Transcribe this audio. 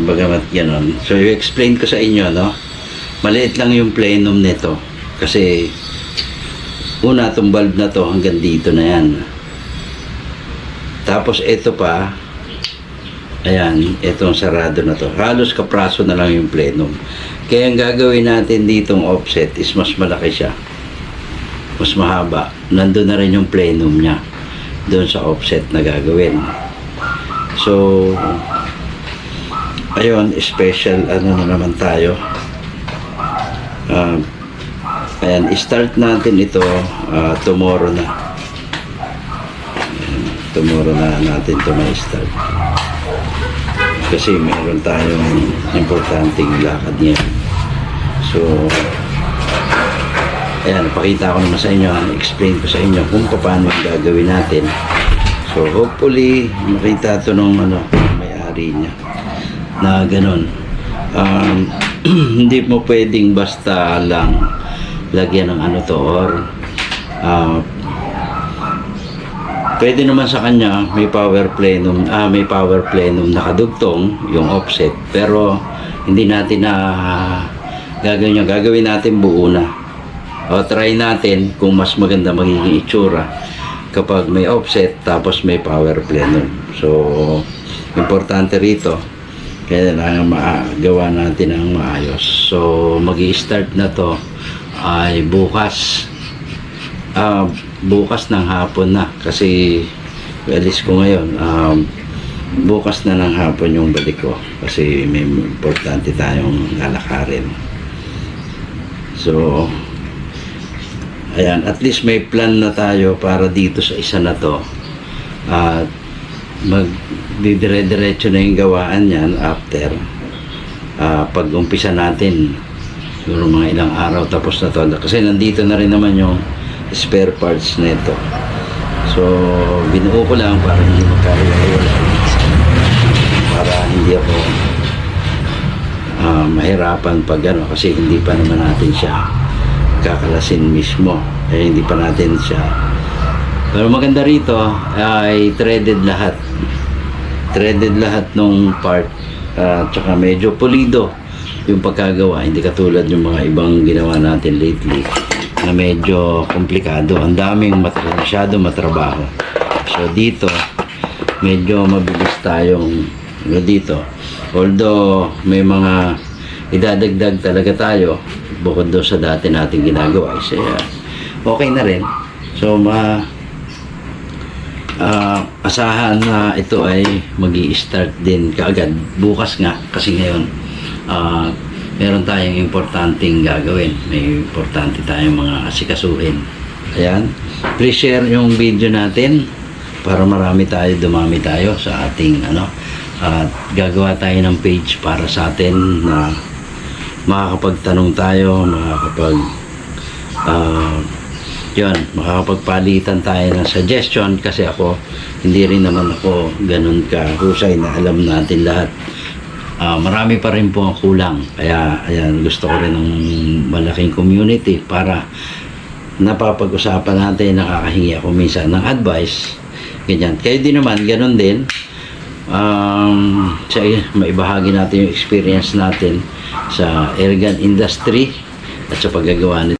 Bagamat ganon. So, i-explain ko sa inyo, no? Maliit lang yung plenum nito. Kasi, una, itong bulb na to, hanggang dito na yan. Tapos, ito pa, ayan, itong sarado na to. Halos kapraso na lang yung plenum. Kaya ang gagawin natin ditong offset is mas malaki siya. Mas mahaba. Nandun na rin yung plenum niya. Doon sa offset na gagawin. So, ayun, special ano na naman tayo. Ayan, start natin ito tomorrow na. Ayan, tomorrow na natin ito may start. Kasi meron tayong importanteng lakad ngayon. So, ayan, pakita ko naman sa inyo, explain ko sa inyo kung paano yung gagawin natin. So, hopefully, makita ito nung may-ari niya na ganun. Hindi mo pwedeng basta lang lagyan ng ano to or pwede naman sa kanya may power plenum nakadugtong yung offset, pero hindi natin na gagawin natin buo na. O try natin kung mas maganda magiging itsura kapag may offset tapos may power plenum. So importante rito kaya lang magawa natin ang maayos. So magi-start na to ay bukas ng hapon na kasi alis ko ngayon. Bukas na ng hapon yung balik ko kasi may importante tayong lalakarin. So ayan, at least may plan na tayo para dito sa isa na to at magdidire-diretso na yung gawaan yan after pag umpisa natin siguro mga ilang araw tapos na to kasi nandito na rin naman yung spare parts nito. So binuo ko lang para hindi magkahiwalay, para hindi ako mahirapan pag kasi hindi pa naman natin siya kakalasin mismo, hindi pa natin siya. Pero maganda rito ay threaded lahat nung part, tsaka medyo pulido yung pagkagawa, hindi katulad yung mga ibang ginawa natin lately na medyo komplikado, ang daming masyado matrabaho. So dito medyo mabilis tayong dito, although may mga idadagdag talaga tayo bukod doon sa dati nating ginagawa, okay na rin. So asahan na ito ay magi-start din kaagad bukas nga kasi ngayon meron tayong importanteng gagawin, may importante tayong mga asikasuhin. Ayan, please share yung video natin para dumami tayo sa ating at gagawa tayo ng page para sa atin na makakapagtanong tayo, makakapagpalitan tayo ng suggestion kasi hindi rin naman ako ganun kahusay na alam natin lahat. Marami pa rin po ang kulang, kaya ayan, gusto ko rin ng malaking community para napapag-usapan natin, nakakahingi ako minsan ng advice, ganyan. Kayo din naman, ganun din, maibahagi natin yung experience natin sa airgun industry at sa paggagawa nito.